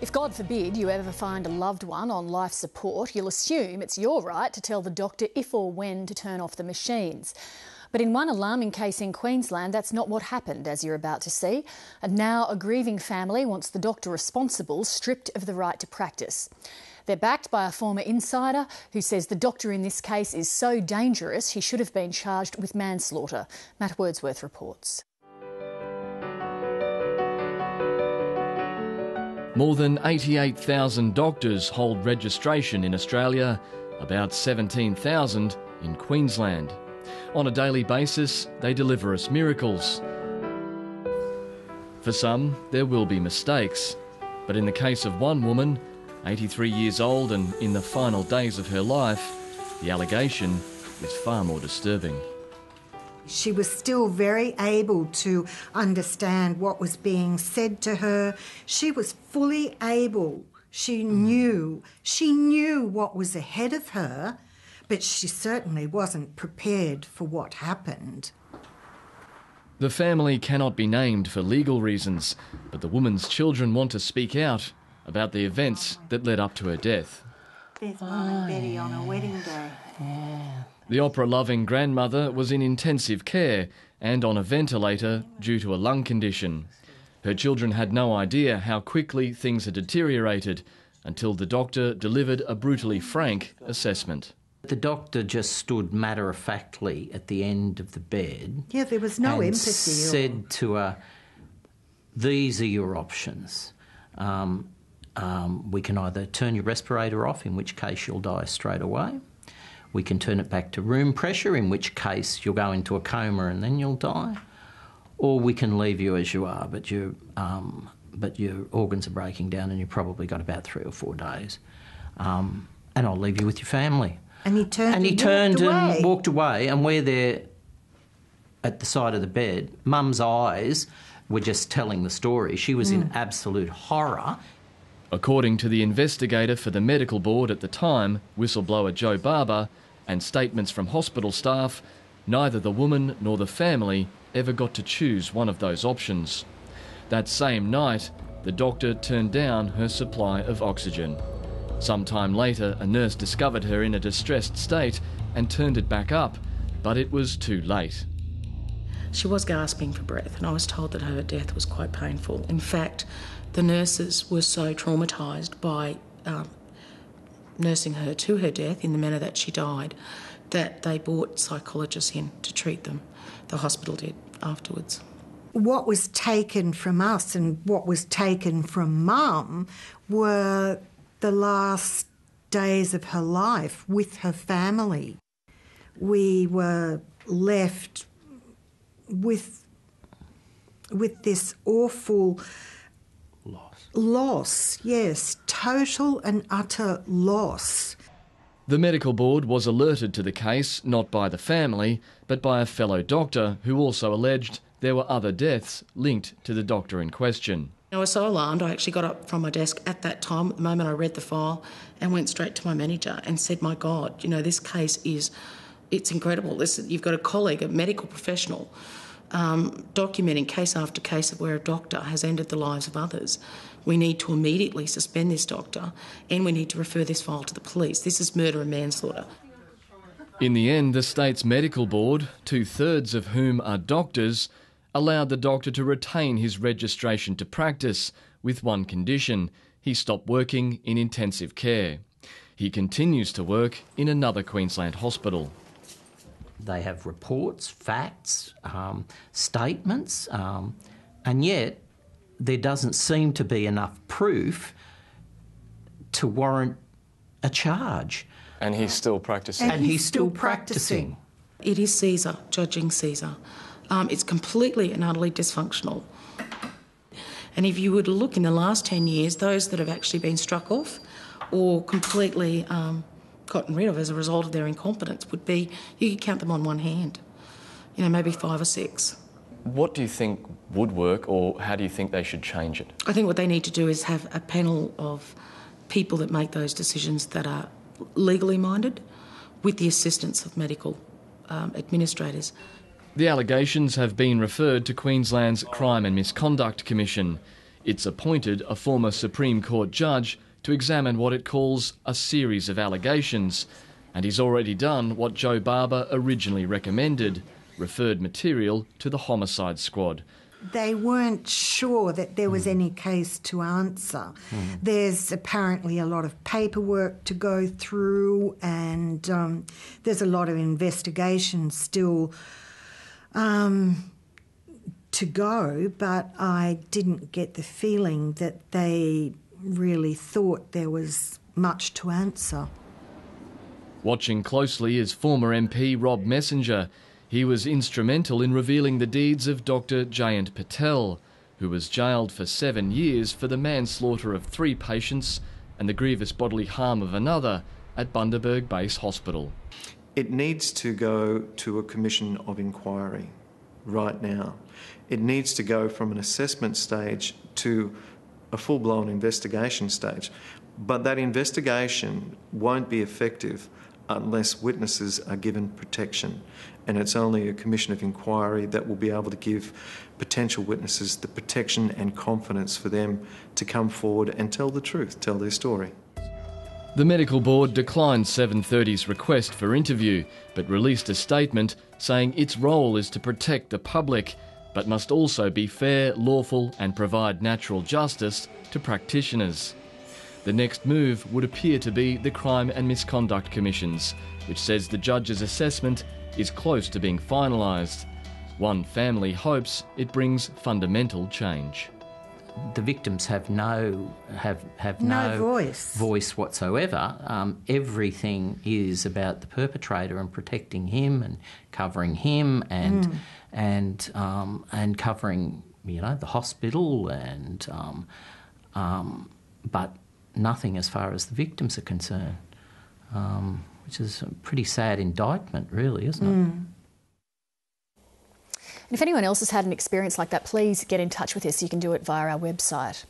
If, God forbid, you ever find a loved one on life support, you'll assume it's your right to tell the doctor if or when to turn off the machines. But in one alarming case in Queensland, that's not what happened, as you're about to see. And now a grieving family wants the doctor responsible stripped of the right to practice. They're backed by a former insider who says the doctor in this case is so dangerous he should have been charged with manslaughter. Matt Wordsworth reports. More than 88,000 doctors hold registration in Australia, about 17,000 in Queensland. On a daily basis, they deliver us miracles. For some, there will be mistakes. But in the case of one woman, 83 years old and in the final days of her life, the allegation is far more disturbing. She was still very able to understand what was being said to her. She was fully able. She knew what was ahead of her, but she certainly wasn't prepared for what happened. The family cannot be named for legal reasons, but the woman's children want to speak out about the events that led up to her death. There's Mum and Betty on her wedding day. Yeah. The opera-loving grandmother was in intensive care and on a ventilator due to a lung condition. Her children had no idea how quickly things had deteriorated until the doctor delivered a brutally frank assessment. The doctor just stood matter-of-factly at the end of the bed. Yeah, there was no empathy. Said to her, these are your options. We can either turn your respirator off, in which case you'll die straight away. We can turn it back to room pressure, in which case you'll go into a coma and then you'll die. Or we can leave you as you are, but your organs are breaking down and you've probably got about 3 or 4 days. And I'll leave you with your family. And he turned and walked away, and we're there at the side of the bed. Mum's eyes were just telling the story. She was in absolute horror. According to the investigator for the medical board at the time, whistleblower Joe Barber, and statements from hospital staff, neither the woman nor the family ever got to choose one of those options. That same night, the doctor turned down her supply of oxygen. Sometime later, a nurse discovered her in a distressed state and turned it back up, but it was too late. She was gasping for breath, and I was told that her death was quite painful. In fact, the nurses were so traumatised by nursing her to her death in the manner that she died that they brought psychologists in to treat them. The hospital did afterwards. What was taken from us and what was taken from Mum were the last days of her life with her family. We were left with this awful loss, yes, total and utter loss. The medical board was alerted to the case not by the family, but by a fellow doctor who also alleged there were other deaths linked to the doctor in question. I was so alarmed, I actually got up from my desk at that time, at the moment I read the file, and went straight to my manager and said, my God, this case it's incredible. You've got a colleague, a medical professional, documenting case after case of where a doctor has ended the lives of others. We need to immediately suspend this doctor and we need to refer this file to the police. This is murder and manslaughter. In the end, the state's medical board, 2/3 of whom are doctors, allowed the doctor to retain his registration to practice with one condition: he stopped working in intensive care. He continues to work in another Queensland hospital. They have reports, facts, statements, and yet there doesn't seem to be enough proof to warrant a charge. And he's still practising. And he's still practising. It is Caesar, judging Caesar. It's completely and utterly dysfunctional. And if you were to look in the last 10 years, those that have actually been struck off or completely gotten rid of as a result of their incompetence would be, you could count them on one hand, maybe 5 or 6. What do you think would work, or how do you think they should change it? I think what they need to do is have a panel of people that make those decisions that are legally minded with the assistance of medical administrators. The allegations have been referred to Queensland's Crime and Misconduct Commission. It's appointed a former Supreme Court judge to examine what it calls a series of allegations, and he's already done what Joe Barber originally recommended, referred material to the homicide squad. They weren't sure that there was any case to answer. There's apparently a lot of paperwork to go through, and there's a lot of investigation still to go, but I didn't get the feeling that they really thought there was much to answer. Watching closely is former MP Rob Messenger. He was instrumental in revealing the deeds of Dr. Jayant Patel, who was jailed for 7 years for the manslaughter of 3 patients and the grievous bodily harm of another at Bundaberg Base Hospital. It needs to go to a commission of inquiry right now. It needs to go from an assessment stage to a full-blown investigation stage. But that investigation won't be effective unless witnesses are given protection. And it's only a commission of inquiry that will be able to give potential witnesses the protection and confidence for them to come forward and tell the truth, tell their story. The medical board declined 730's request for interview, but released a statement saying its role is to protect the public, but must also be fair, lawful and provide natural justice to practitioners. The next move would appear to be the Crime and Misconduct Commission's, which says the judge's assessment is close to being finalised. One family hopes it brings fundamental change. The victims have no voice whatsoever. Everything is about the perpetrator and protecting him and covering him and covering the hospital and but nothing as far as the victims are concerned, which is a pretty sad indictment, really, isn't it? And if anyone else has had an experience like that, please get in touch with us. You can do it via our website.